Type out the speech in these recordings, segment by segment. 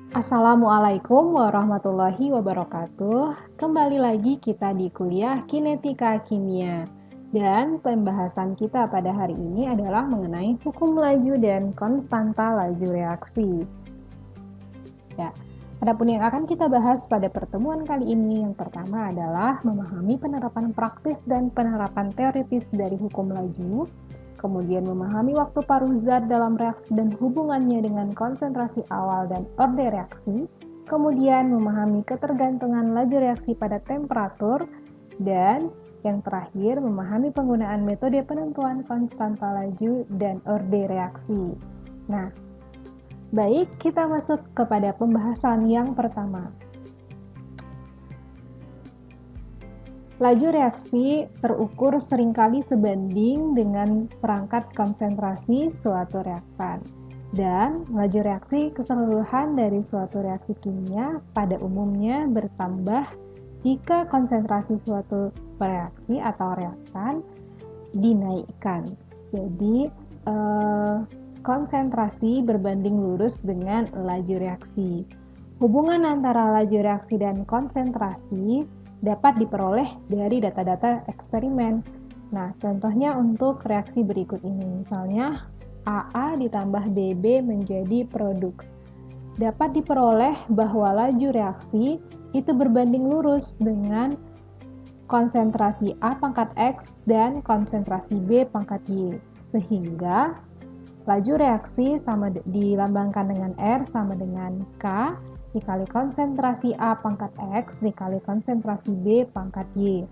Assalamualaikum warahmatullahi wabarakatuh. Kembali lagi kita di kuliah Kinetika Kimia. Dan pembahasan kita pada hari ini adalah mengenai hukum laju dan konstanta laju reaksi. Ya, adapun yang akan kita bahas pada pertemuan kali ini yang pertama adalah memahami penerapan praktis dan penerapan teoritis dari hukum laju, kemudian memahami waktu paruh zat dalam reaksi dan hubungannya dengan konsentrasi awal dan orde reaksi, kemudian memahami ketergantungan laju reaksi pada temperatur, dan yang terakhir memahami penggunaan metode penentuan konstanta laju dan orde reaksi. Nah, baik, kita masuk kepada pembahasan yang pertama. Laju reaksi terukur seringkali sebanding dengan perangkat konsentrasi suatu reaktan. Dan laju reaksi keseluruhan dari suatu reaksi kimia pada umumnya bertambah jika konsentrasi suatu reaksi atau reaktan dinaikkan. Jadi, konsentrasi berbanding lurus dengan laju reaksi. Hubungan antara laju reaksi dan konsentrasi dapat diperoleh dari data-data eksperimen. Nah, contohnya untuk reaksi berikut ini. Misalnya, AA ditambah BB menjadi produk. Dapat diperoleh bahwa laju reaksi itu berbanding lurus dengan konsentrasi A pangkat X dan konsentrasi B pangkat Y. Sehingga laju reaksi sama dilambangkan dengan R sama dengan K dikali konsentrasi A pangkat X dikali konsentrasi B pangkat Y.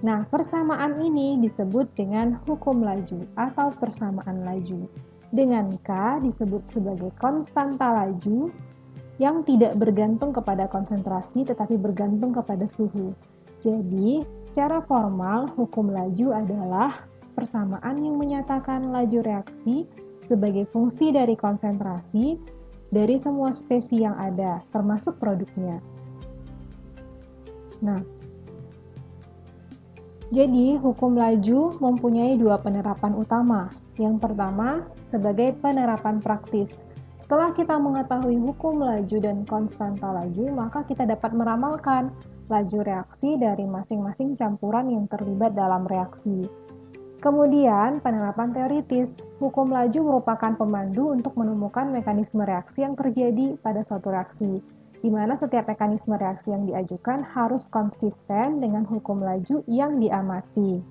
Nah, persamaan ini disebut dengan hukum laju atau persamaan laju. Dengan K disebut sebagai konstanta laju yang tidak bergantung kepada konsentrasi tetapi bergantung kepada suhu. Jadi, secara formal hukum laju adalah persamaan yang menyatakan laju reaksi sebagai fungsi dari konsentrasi dari semua spesies yang ada, termasuk produknya. Nah, jadi hukum laju mempunyai dua penerapan utama. Yang pertama, sebagai penerapan praktis. Setelah kita mengetahui hukum laju dan konstanta laju, maka kita dapat meramalkan laju reaksi dari masing-masing campuran yang terlibat dalam reaksi. Kemudian, penerapan teoritis. Hukum laju merupakan pemandu untuk menemukan mekanisme reaksi yang terjadi pada suatu reaksi, di mana setiap mekanisme reaksi yang diajukan harus konsisten dengan hukum laju yang diamati.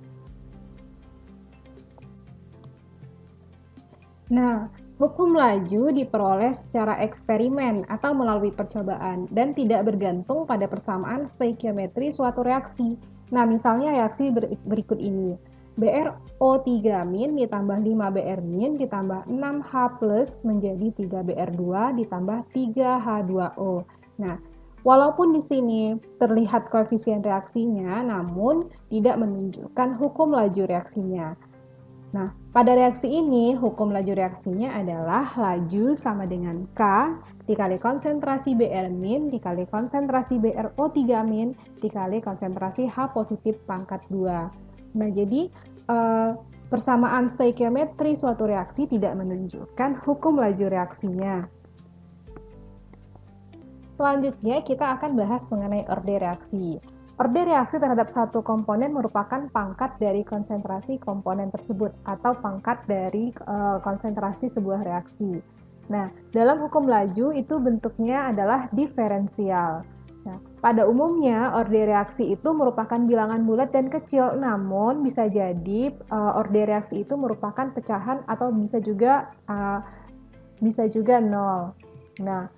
Nah, hukum laju diperoleh secara eksperimen atau melalui percobaan dan tidak bergantung pada persamaan stoikiometri suatu reaksi. Nah, misalnya reaksi berikut ini. BrO3- ditambah 5Br- ditambah 6H+ menjadi 3Br2 ditambah 3H2O. Nah, walaupun di sini terlihat koefisien reaksinya, namun tidak menunjukkan hukum laju reaksinya. Nah, pada reaksi ini, hukum laju reaksinya adalah laju sama dengan K dikali konsentrasi Br- dikali konsentrasi BrO3- dikali konsentrasi H positif pangkat 2. Nah, jadi persamaan stoikiometri suatu reaksi tidak menunjukkan hukum laju reaksinya. Selanjutnya, kita akan bahas mengenai orde reaksi. Orde reaksi terhadap satu komponen merupakan pangkat dari konsentrasi komponen tersebut atau pangkat dari konsentrasi sebuah reaksi. Nah, dalam hukum laju itu bentuknya adalah diferensial. Nah, pada umumnya orde reaksi itu merupakan bilangan bulat dan kecil, namun bisa jadi orde reaksi itu merupakan pecahan atau bisa juga nol. Nah,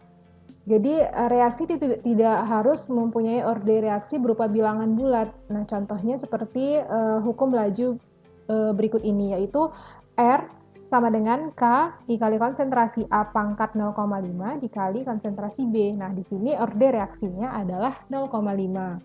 jadi reaksi tidak harus mempunyai orde reaksi berupa bilangan bulat. Nah, contohnya seperti hukum laju berikut ini, yaitu R sama dengan K dikali konsentrasi A pangkat 0,5 dikali konsentrasi B. Nah, di sini orde reaksinya adalah 0,5.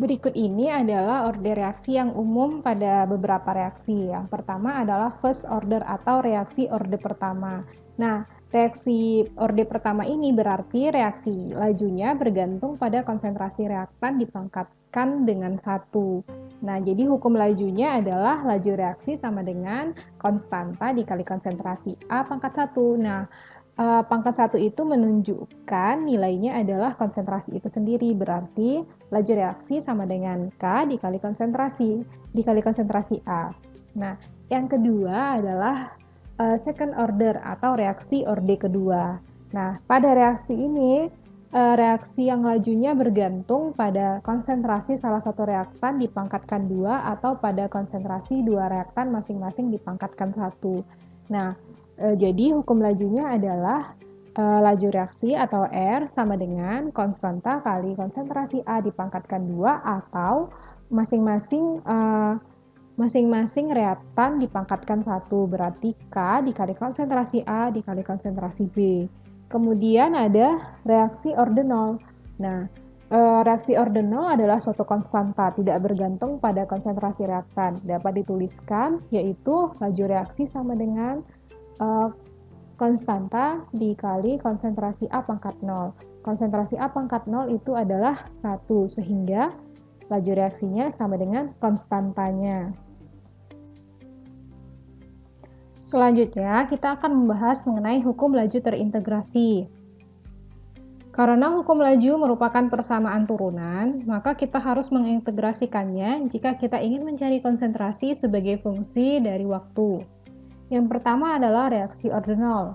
Berikut ini adalah orde reaksi yang umum pada beberapa reaksi. Yang pertama adalah first order atau reaksi orde pertama. Nah, reaksi orde pertama ini berarti reaksi lajunya bergantung pada konsentrasi reaktan di pangkat dituliskan dengan 1. Nah, jadi hukum lajunya adalah laju reaksi sama dengan konstanta dikali konsentrasi A pangkat 1. Nah, pangkat 1 itu menunjukkan nilainya adalah konsentrasi itu sendiri. Berarti laju reaksi sama dengan K dikali konsentrasi A. Nah, yang kedua adalah second order atau reaksi orde kedua. Nah, pada reaksi ini, reaksi yang lajunya bergantung pada konsentrasi salah satu reaktan dipangkatkan 2 atau pada konsentrasi dua reaktan masing-masing dipangkatkan 1. Nah, jadi hukum lajunya adalah laju reaksi atau R sama dengan konstanta kali konsentrasi A dipangkatkan 2 atau masing-masing reaktan dipangkatkan 1, berarti K dikali konsentrasi A dikali konsentrasi B. Kemudian ada reaksi ordenol. Nah, reaksi ordenol adalah suatu konstanta tidak bergantung pada konsentrasi reaktan. Dapat dituliskan yaitu laju reaksi sama dengan konstanta dikali konsentrasi A pangkat 0. Konsentrasi A pangkat 0 itu adalah 1, sehingga laju reaksinya sama dengan konstantanya. Selanjutnya, kita akan membahas mengenai hukum laju terintegrasi. Karena hukum laju merupakan persamaan turunan, maka kita harus mengintegrasikannya jika kita ingin mencari konsentrasi sebagai fungsi dari waktu. Yang pertama adalah reaksi ordenol.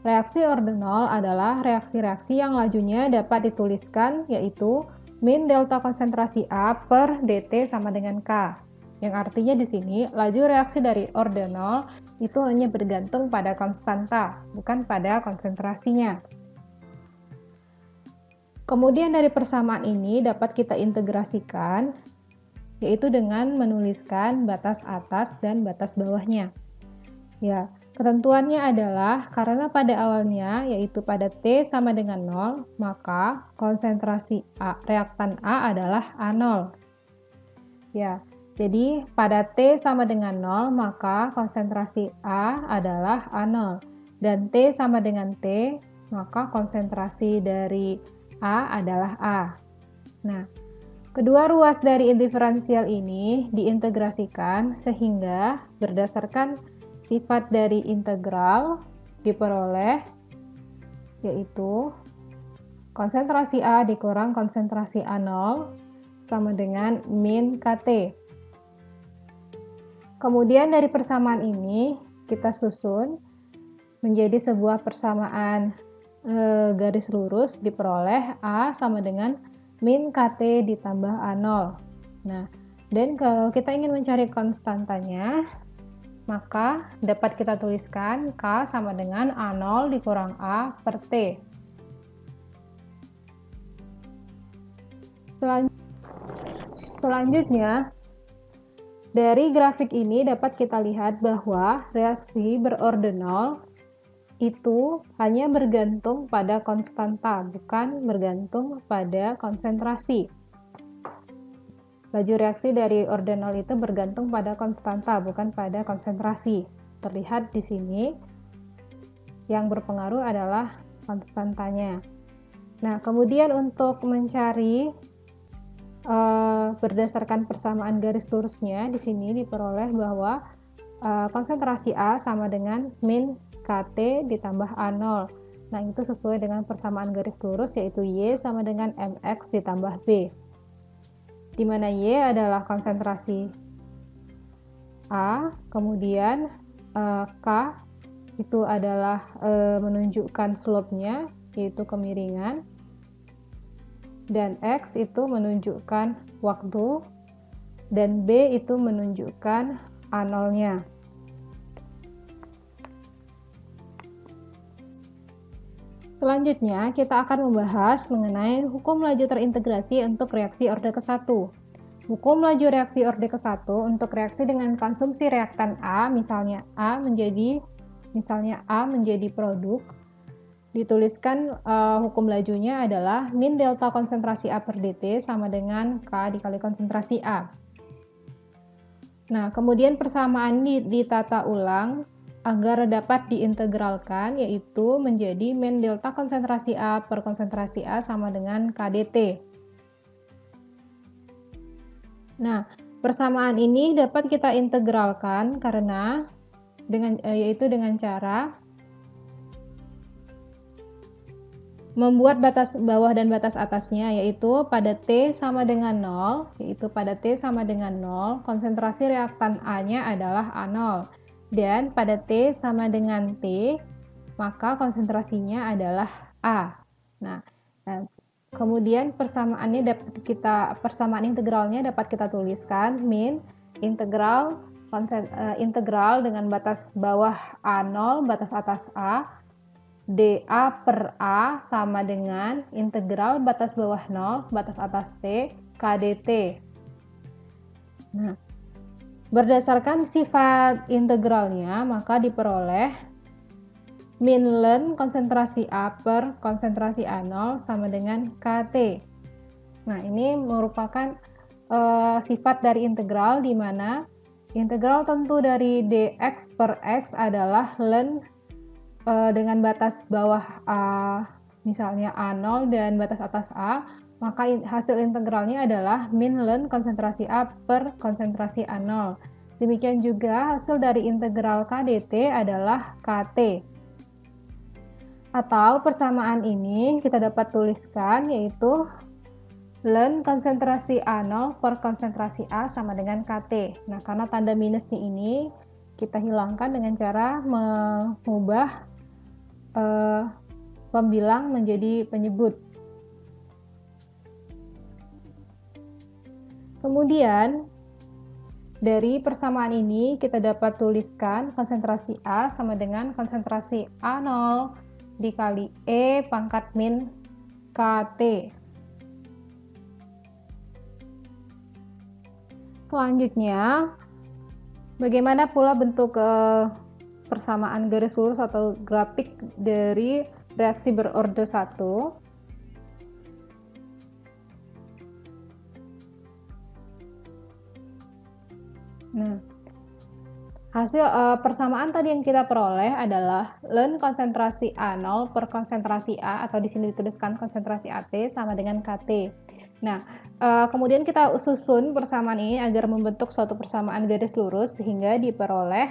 Reaksi ordenol adalah reaksi-reaksi yang lajunya dapat dituliskan yaitu min delta konsentrasi A per dt sama dengan K. Yang artinya di sini laju reaksi dari ordenol itu hanya bergantung pada konstanta, bukan pada konsentrasinya. Kemudian dari persamaan ini dapat kita integrasikan yaitu dengan menuliskan batas atas dan batas bawahnya. Ya, ketentuannya adalah karena pada awalnya yaitu pada T sama dengan 0, maka konsentrasi reaktan A adalah A0. Ya, jadi pada T sama dengan 0, maka konsentrasi A adalah A0. Dan T sama dengan T, maka konsentrasi dari A adalah A. Nah, kedua ruas dari indiferensial ini diintegrasikan sehingga berdasarkan sifat dari integral diperoleh yaitu konsentrasi A dikurang konsentrasi A0 sama dengan min KT. Kemudian dari persamaan ini kita susun menjadi sebuah persamaan garis lurus diperoleh A sama dengan min KT ditambah A0. Nah, dan kalau kita ingin mencari konstantanya, maka dapat kita tuliskan K sama dengan A0 dikurang A per T. Selanjutnya, dari grafik ini dapat kita lihat bahwa reaksi berordenol itu hanya bergantung pada konstanta, bukan bergantung pada konsentrasi. Laju reaksi dari ordenol itu bergantung pada konstanta, bukan pada konsentrasi. Terlihat di sini, yang berpengaruh adalah konstantanya. Nah, kemudian untuk mencari berdasarkan persamaan garis lurusnya, di sini diperoleh bahwa konsentrasi A sama dengan min KT ditambah A0. Nah, itu sesuai dengan persamaan garis lurus, yaitu Y sama dengan MX ditambah B. Di mana Y adalah konsentrasi A, kemudian K itu adalah menunjukkan slope-nya, yaitu kemiringan, dan X itu menunjukkan waktu, dan B itu menunjukkan A0-nya. Selanjutnya, kita akan membahas mengenai hukum laju terintegrasi untuk reaksi orde ke-1. Hukum laju reaksi orde ke-1 untuk reaksi dengan konsumsi reaktan A, misalnya A menjadi produk, dituliskan hukum lajunya adalah min delta konsentrasi A per dt sama dengan K dikali konsentrasi A. Nah, kemudian persamaan ditata ulang agar dapat diintegralkan, yaitu menjadi min delta konsentrasi A per konsentrasi A sama dengan KDT. Nah, persamaan ini dapat kita integralkan karena yaitu dengan cara membuat batas bawah dan batas atasnya, yaitu pada T sama dengan 0, konsentrasi reaktan A-nya adalah A0. Dan pada T sama dengan T, maka konsentrasinya adalah A. Nah, kemudian persamaan integralnya dapat kita tuliskan min integral dengan batas bawah A0, batas atas A, dA per A sama dengan integral batas bawah 0, batas atas T, kdt. Nah, berdasarkan sifat integralnya, maka diperoleh min ln konsentrasi A per konsentrasi A0 sama dengan kT. Nah, ini merupakan sifat dari integral, di mana integral tentu dari dx per x adalah ln dengan batas bawah A, misalnya A0 dan batas atas A, maka hasil integralnya adalah min ln konsentrasi A per konsentrasi A0. Demikian juga hasil dari integral kdt adalah kt. Atau persamaan ini kita dapat tuliskan, yaitu ln konsentrasi A0 per konsentrasi A sama dengan kt. Nah, karena tanda minusnya ini kita hilangkan dengan cara mengubah pembilang menjadi penyebut. Kemudian dari persamaan ini kita dapat tuliskan konsentrasi A sama dengan konsentrasi A0 dikali E pangkat min KT. Selanjutnya, bagaimana pula bentuk persamaan garis lurus atau grafik dari reaksi berorde 1? Nah, hasil persamaan tadi yang kita peroleh adalah ln konsentrasi A0 per konsentrasi A, atau di sini dituliskan konsentrasi AT sama dengan KT. Nah, kemudian kita susun persamaan ini agar membentuk suatu persamaan garis lurus sehingga diperoleh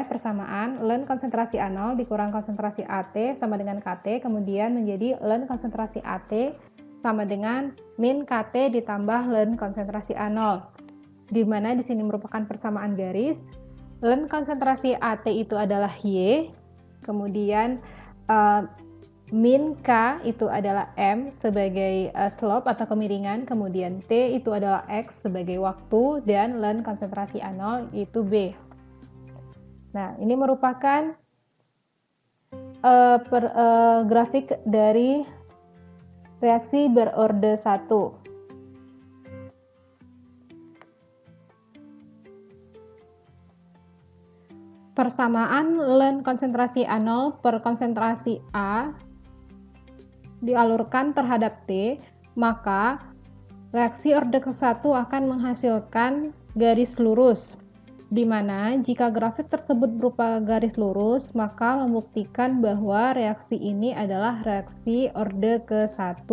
persamaan ln konsentrasi A0 dikurang konsentrasi AT sama dengan KT, kemudian menjadi ln konsentrasi AT sama dengan min KT ditambah ln konsentrasi A0, di mana di sini merupakan persamaan garis. Ln konsentrasi AT itu adalah Y, kemudian min K itu adalah M sebagai slope atau kemiringan, kemudian T itu adalah X sebagai waktu, dan ln konsentrasi A0 itu B. Nah, ini merupakan grafik dari reaksi berorde 1. Persamaan ln konsentrasi A0 per konsentrasi A dialurkan terhadap T, maka reaksi orde ke-1 akan menghasilkan garis lurus, di mana jika grafik tersebut berupa garis lurus, maka membuktikan bahwa reaksi ini adalah reaksi orde ke-1,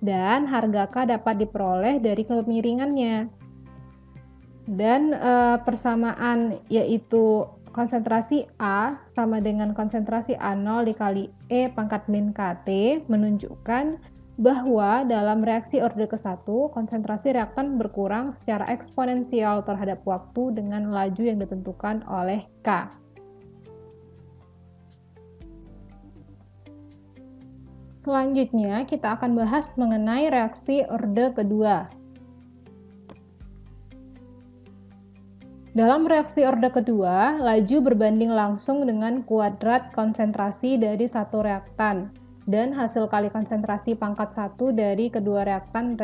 dan harga K dapat diperoleh dari kemiringannya. Dan persamaan yaitu konsentrasi A sama dengan konsentrasi A0 dikali E pangkat min KT menunjukkan bahwa dalam reaksi orde ke-1, konsentrasi reaktan berkurang secara eksponensial terhadap waktu dengan laju yang ditentukan oleh K. Selanjutnya, kita akan bahas mengenai reaksi orde kedua. Dalam reaksi orde kedua, laju berbanding langsung dengan kuadrat konsentrasi dari satu reaktan dan hasil kali konsentrasi pangkat 1 dari kedua reaktan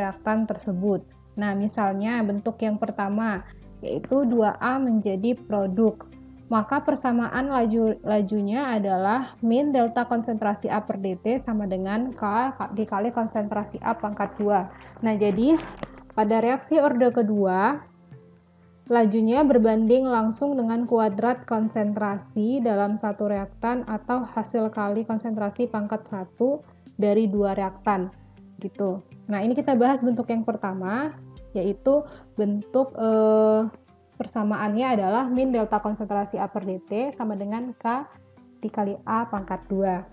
tersebut. Nah, misalnya bentuk yang pertama, yaitu 2A menjadi produk. Maka persamaan lajunya adalah min delta konsentrasi A per dt sama dengan K dikali konsentrasi A pangkat 2. Nah, jadi pada reaksi orde kedua, lajunya berbanding langsung dengan kuadrat konsentrasi dalam satu reaktan atau hasil kali konsentrasi pangkat 1 dari dua reaktan. gitu. Nah, ini kita bahas bentuk yang pertama, yaitu bentuk persamaannya adalah min delta konsentrasi A per dt sama dengan K dikali A pangkat 2.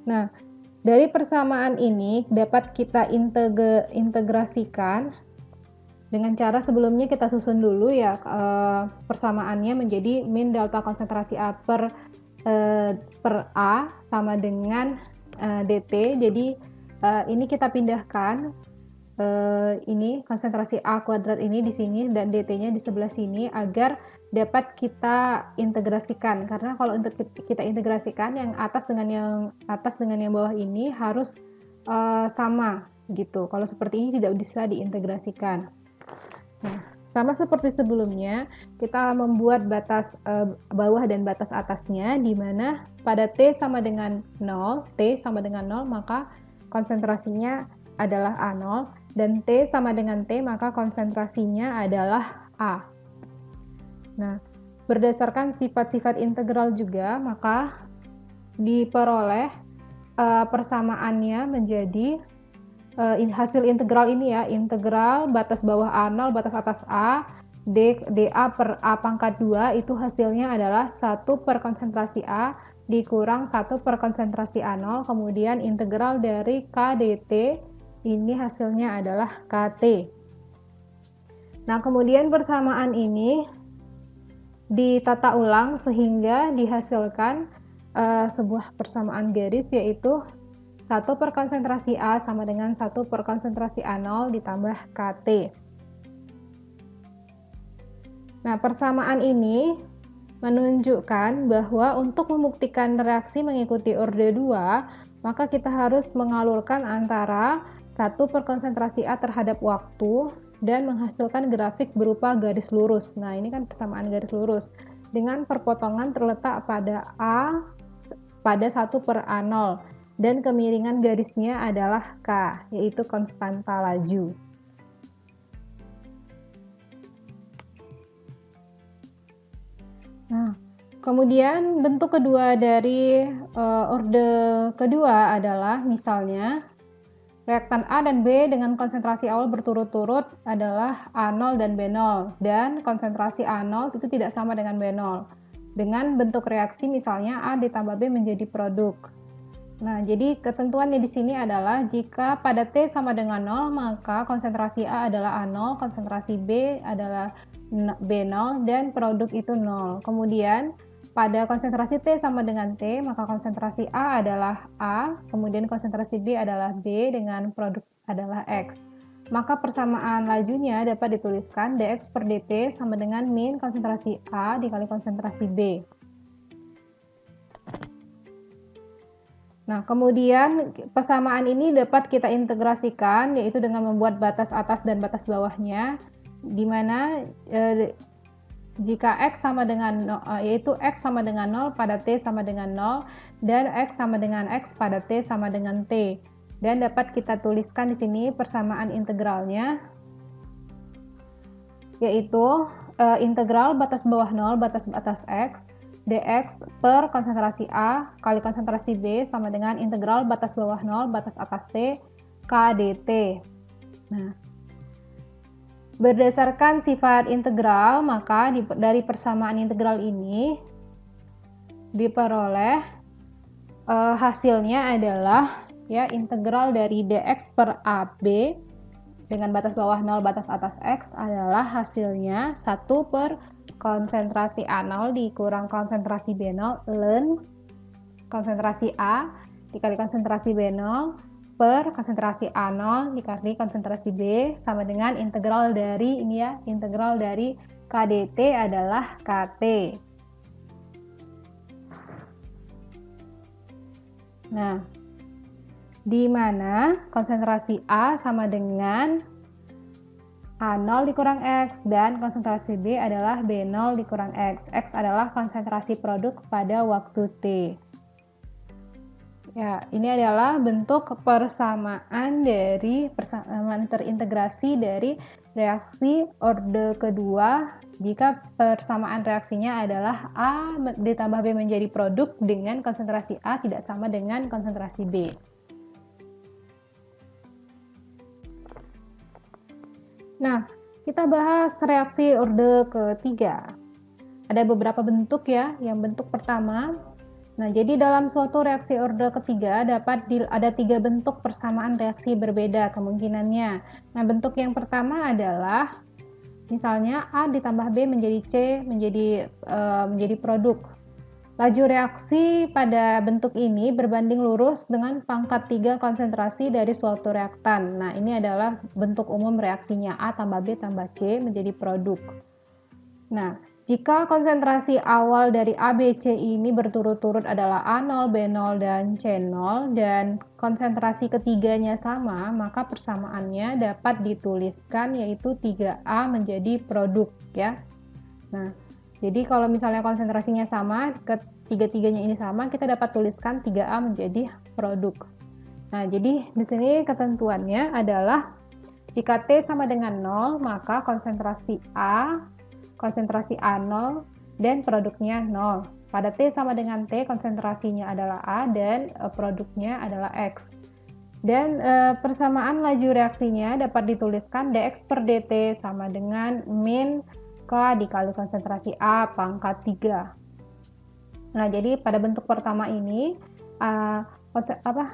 Nah, dari persamaan ini dapat kita integrasikan dengan cara sebelumnya kita susun dulu ya persamaannya menjadi min delta konsentrasi A per A sama dengan dt. Jadi ini kita pindahkan ini konsentrasi A kuadrat ini di sini dan dt-nya di sebelah sini agar dapat kita integrasikan, karena kalau untuk kita integrasikan yang atas dengan yang bawah ini harus sama gitu. Kalau seperti ini tidak bisa diintegrasikan. Nah, sama seperti sebelumnya kita membuat batas bawah dan batas atasnya, di mana pada T sama dengan 0 maka konsentrasinya adalah A0, dan T sama dengan T maka konsentrasinya adalah A. Nah, berdasarkan sifat-sifat integral juga maka diperoleh persamaannya menjadi hasil integral ini ya, integral batas bawah A0 batas atas A dA per A pangkat 2 itu hasilnya adalah 1 per konsentrasi A dikurang 1 per konsentrasi A0, kemudian integral dari K dt ini hasilnya adalah KT. Nah, kemudian persamaan ini ditata ulang sehingga dihasilkan sebuah persamaan garis, yaitu 1 per konsentrasi A sama dengan 1 per konsentrasi A0 ditambah KT. Nah, persamaan ini menunjukkan bahwa untuk membuktikan reaksi mengikuti orde 2, maka kita harus mengalurkan antara 1 per konsentrasi A terhadap waktu dan menghasilkan grafik berupa garis lurus. Nah, ini kan persamaan garis lurus dengan perpotongan terletak pada A pada 1 per A0 dan kemiringan garisnya adalah K, yaitu konstanta laju. Nah, kemudian bentuk kedua dari orde kedua adalah misalnya reaktan A dan B dengan konsentrasi awal berturut-turut adalah A0 dan B0, dan konsentrasi A0 itu tidak sama dengan B0. Dengan bentuk reaksi misalnya A ditambah B menjadi produk. Nah, jadi ketentuannya di sini adalah jika pada T sama dengan 0, maka konsentrasi A adalah A0, konsentrasi B adalah B0, dan produk itu 0. Kemudian pada konsentrasi T sama dengan T, maka konsentrasi A adalah A, kemudian konsentrasi B adalah B dengan produk adalah X. Maka persamaan lajunya dapat dituliskan dx per dt sama dengan min konsentrasi A dikali konsentrasi B. Nah, kemudian persamaan ini dapat kita integrasikan, yaitu dengan membuat batas atas dan batas bawahnya, di mana jika X sama dengan yaitu X sama dengan 0 pada T sama dengan 0 dan X sama dengan X pada T sama dengan T. Dan dapat kita tuliskan di sini persamaan integralnya, yaitu integral batas bawah 0 batas atas X dx per konsentrasi A kali konsentrasi B sama dengan integral batas bawah 0 batas atas T K dt. Nah, berdasarkan sifat integral, maka dari persamaan integral ini diperoleh hasilnya adalah ya integral dari dx per AB dengan batas bawah 0 batas atas X adalah hasilnya 1 per konsentrasi A0 dikurang konsentrasi B0 ln konsentrasi A dikali konsentrasi B0 per konsentrasi A0 dikali konsentrasi B sama dengan integral dari ini ya, integral dari KDT adalah KT. Nah, di mana konsentrasi A sama dengan A0 dikurang X dan konsentrasi B adalah B0 dikurang X. X adalah konsentrasi produk pada waktu T. Ya, ini adalah bentuk persamaan dari persamaan terintegrasi dari reaksi orde kedua jika persamaan reaksinya adalah A ditambah B menjadi produk dengan konsentrasi A tidak sama dengan konsentrasi B. Nah, kita bahas reaksi orde ketiga. Ada beberapa bentuk ya. Yang bentuk pertama, nah jadi dalam suatu reaksi orde ketiga ada 3 bentuk persamaan reaksi berbeda kemungkinannya. Nah, bentuk yang pertama adalah misalnya A ditambah B menjadi C menjadi produk. Laju reaksi pada bentuk ini berbanding lurus dengan pangkat 3 konsentrasi dari suatu reaktan. Nah, ini adalah bentuk umum reaksinya A tambah B tambah C menjadi produk. Nah, jika konsentrasi awal dari A, B, C ini berturut-turut adalah A0, B0, dan C0 dan konsentrasi ketiganya sama, maka persamaannya dapat dituliskan yaitu 3A menjadi produk ya. Nah, jadi kalau misalnya konsentrasinya sama, ketiga-tiganya ini sama, kita dapat tuliskan 3A menjadi produk. Nah, jadi di sini ketentuannya adalah jika T sama dengan 0, maka konsentrasi A0 dan produknya 0. Pada T sama dengan T, konsentrasinya adalah A dan produknya adalah X. Dan persamaan laju reaksinya dapat dituliskan dx per dt sama dengan min K dikali konsentrasi A pangkat 3. Nah, jadi pada bentuk pertama ini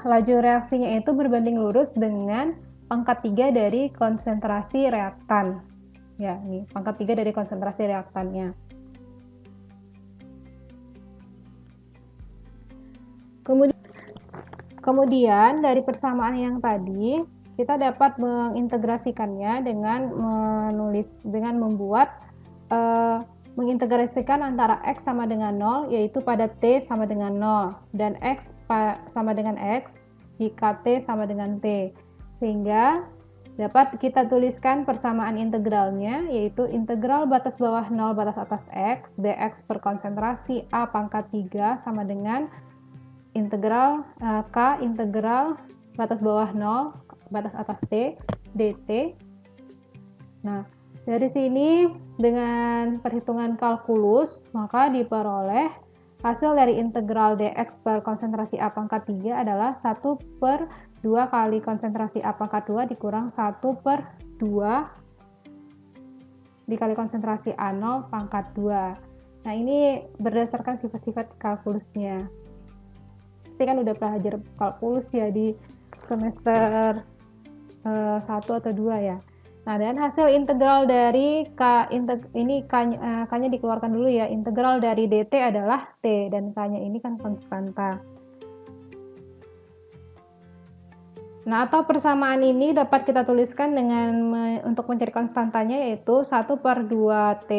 laju reaksinya itu berbanding lurus dengan pangkat 3 dari konsentrasi reaktan. Ya, ini pangkat 3 dari konsentrasi reaktannya. Kemudian dari persamaan yang tadi kita dapat mengintegrasikannya dengan mengintegrasikan antara X sama dengan 0, yaitu pada T sama dengan 0 dan X sama dengan X jika T sama dengan T, sehingga dapat kita tuliskan persamaan integralnya yaitu integral batas bawah 0 batas atas X dx per konsentrasi A pangkat 3 sama dengan integral K integral batas bawah 0 batas atas T dt. Nah, dari sini dengan perhitungan kalkulus maka diperoleh hasil dari integral dx per konsentrasi A pangkat 3 adalah 1/2 kali konsentrasi A pangkat 2 dikurang 1/2 dikali konsentrasi A0 pangkat 2. Nah, ini berdasarkan sifat-sifat kalkulusnya. Pasti kan udah belajar kalkulus ya di semester 1 atau 2 ya. Nah, dan hasil integral dari K-nya dikeluarkan dulu ya. Integral dari dt adalah T dan K-nya ini kan konstanta. Nah, atau persamaan ini dapat kita tuliskan untuk mencari konstantanya yaitu 1/2T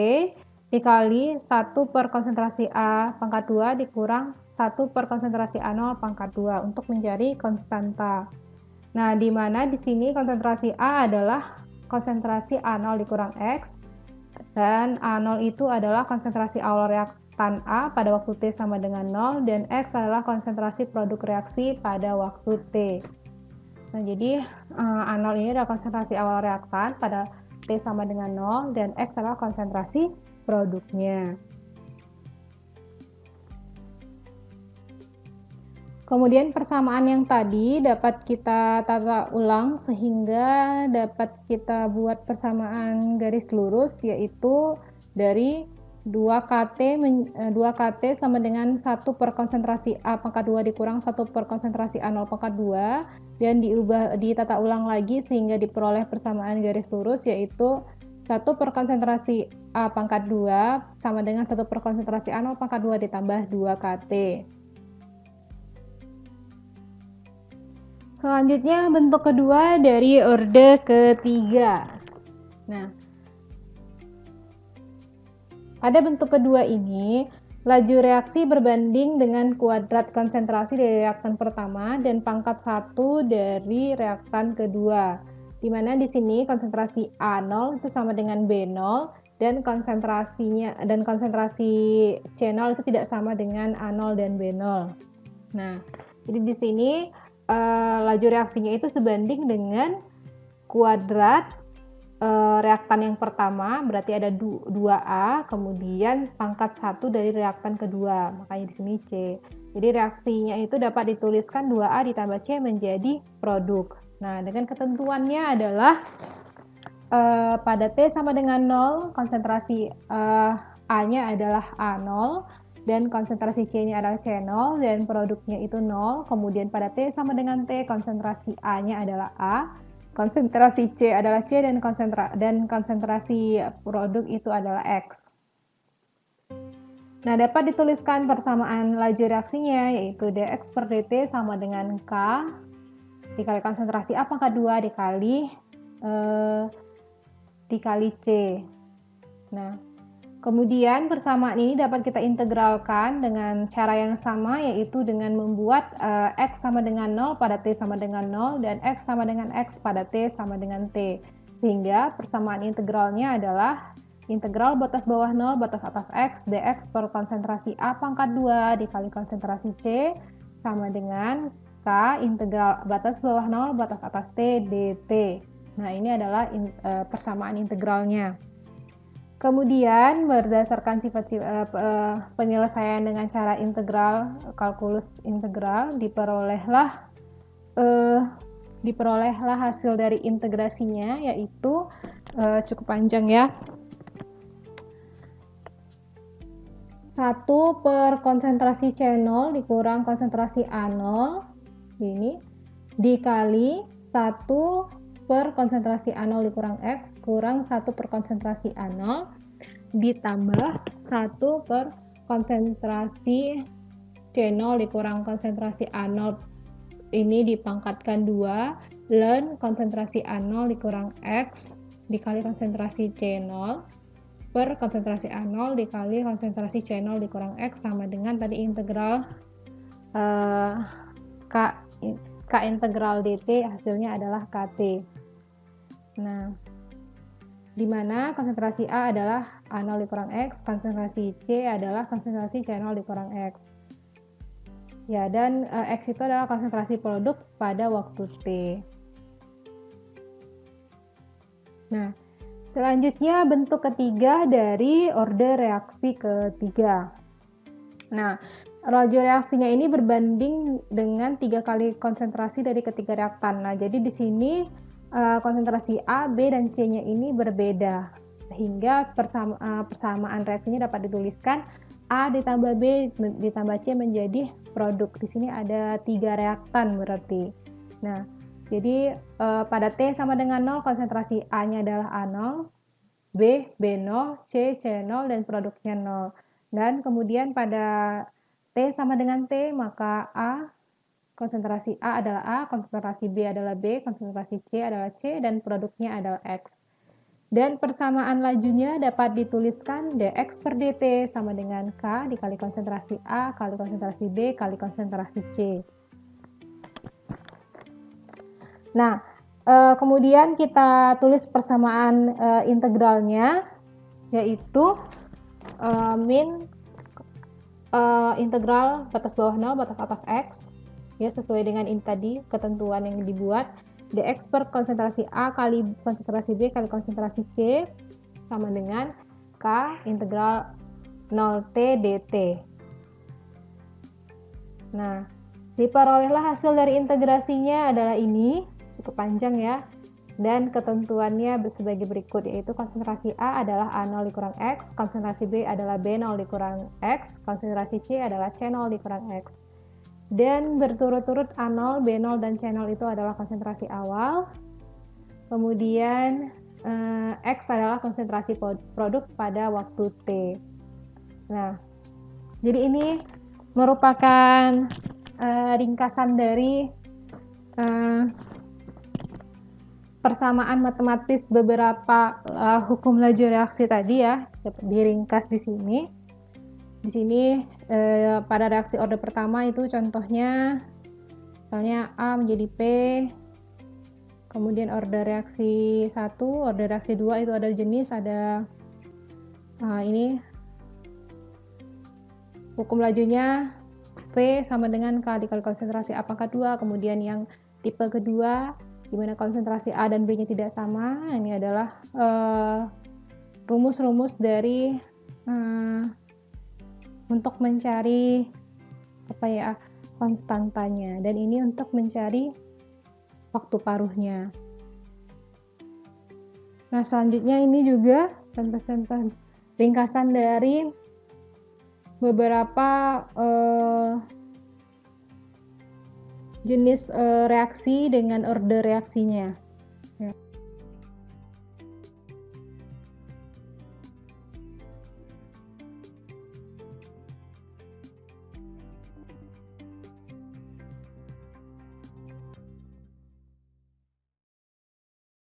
dikali 1 per konsentrasi A pangkat 2 dikurang 1 per konsentrasi A0 pangkat 2 untuk mencari konstanta. Nah, di mana di sini konsentrasi A adalah konsentrasi A0 dikurang X dan A0 itu adalah konsentrasi awal reaktan A pada waktu T sama dengan 0 dan X adalah konsentrasi produk reaksi pada waktu T. Nah, jadi A0 ini adalah konsentrasi awal reaktan pada T sama dengan 0 dan X adalah konsentrasi produknya. Kemudian persamaan yang tadi dapat kita tata ulang sehingga dapat kita buat persamaan garis lurus yaitu dari 2KT sama dengan 1 per konsentrasi A pangkat 2 dikurang 1 per konsentrasi A0 pangkat 2 dan ditata ulang lagi sehingga diperoleh persamaan garis lurus yaitu 1 per konsentrasi A pangkat 2 sama dengan 1 per konsentrasi A0 pangkat 2 ditambah 2KT. Selanjutnya bentuk kedua dari orde ketiga. Nah, pada bentuk kedua ini, laju reaksi berbanding dengan kuadrat konsentrasi dari reaktan pertama dan pangkat 1 dari reaktan kedua. Di mana di sini konsentrasi A0 itu sama dengan B0 dan konsentrasi C0 itu tidak sama dengan A0 dan B0. Nah, jadi di sini laju reaksinya itu sebanding dengan kuadrat reaktan yang pertama, berarti ada 2A, kemudian pangkat 1 dari reaktan kedua, makanya di sini C. Jadi reaksinya itu dapat dituliskan 2A ditambah C menjadi produk. Nah, dengan ketentuannya adalah pada T sama dengan 0, konsentrasi A-nya adalah A0, dan konsentrasi C-nya adalah C0, dan produknya itu 0. Kemudian pada T sama dengan T, konsentrasi A-nya adalah A, konsentrasi C adalah C, dan konsentrasi produk itu adalah X. Nah, dapat dituliskan persamaan laju reaksinya, yaitu dx per dt sama dengan K dikali konsentrasi A pangkat 2 dikali C. Nah, kemudian persamaan ini dapat kita integralkan dengan cara yang sama, yaitu dengan membuat X sama dengan 0 pada T sama dengan 0 dan X sama dengan X pada T sama dengan T. Sehingga persamaan integralnya adalah integral batas bawah 0 batas atas X dx per konsentrasi A pangkat 2 dikali konsentrasi C sama dengan K integral batas bawah 0 batas atas T dt. Nah, ini adalah persamaan integralnya. Kemudian berdasarkan penyelesaian dengan cara integral, kalkulus integral, diperolehlah hasil dari integrasinya, yaitu cukup panjang ya. 1 per konsentrasi C0 dikurang konsentrasi A0 ini dikali 1 per konsentrasi A0 dikurang X kurang 1 per konsentrasi A0 ditambah 1 per konsentrasi C0 dikurang konsentrasi A0 ini dipangkatkan 2 ln konsentrasi A0 dikurang X dikali konsentrasi C0 per konsentrasi A0 dikali konsentrasi C0 dikurang X sama dengan tadi integral K integral dt hasilnya adalah KT. Nah, di mana konsentrasi A adalah A0 dikurang X, konsentrasi C adalah konsentrasi C0 dikurang X. Ya, dan X itu adalah konsentrasi produk pada waktu T. Nah, selanjutnya bentuk ketiga dari order reaksi ketiga. Nah, laju reaksinya ini berbanding dengan 3 kali konsentrasi dari ketiga reaktan. Nah, jadi di sini konsentrasi A, B, dan C-nya ini berbeda. Sehingga persamaan reaksinya dapat dituliskan A ditambah B ditambah C menjadi produk. Di sini ada 3 reaktan berarti. Nah, jadi pada T sama dengan 0, konsentrasi A-nya adalah A0, B, B0, C, C0, dan produknya 0. Dan kemudian pada T sama dengan T, maka konsentrasi A adalah A, konsentrasi B adalah B, konsentrasi C adalah C, dan produknya adalah X. Dan persamaan lajunya dapat dituliskan dx per dt sama dengan K dikali konsentrasi A kali konsentrasi B kali konsentrasi C. Nah, kemudian kita tulis persamaan integralnya, yaitu min integral batas bawah 0 batas atas X, ya sesuai dengan ini tadi ketentuan yang dibuat, dx per konsentrasi A kali konsentrasi B kali konsentrasi C sama dengan K integral 0T dt. Nah, diperolehlah hasil dari integrasinya adalah ini, cukup panjang ya, dan ketentuannya sebagai berikut, yaitu konsentrasi A adalah A0 dikurang X, konsentrasi B adalah B0 dikurang X, konsentrasi C adalah C0 dikurang X. Dan berturut-turut A0, B0, dan C0 itu adalah konsentrasi awal. Kemudian X adalah konsentrasi produk pada waktu T. Nah, jadi ini merupakan ringkasan dari persamaan matematis beberapa hukum laju reaksi tadi ya, diringkas di sini. Di sini pada reaksi order pertama itu contohnya misalnya A menjadi P, kemudian order reaksi 1, order reaksi 2 itu ada jenis, ada ini hukum lajunya P sama dengan K dikali konsentrasi A pangkat 2, kemudian yang tipe kedua di mana konsentrasi A dan B-nya tidak sama. Ini adalah rumus-rumus dari untuk mencari konstantanya, dan ini untuk mencari waktu paruhnya. Nah, selanjutnya ini juga contoh-contoh ringkasan dari beberapa jenis reaksi dengan order reaksinya.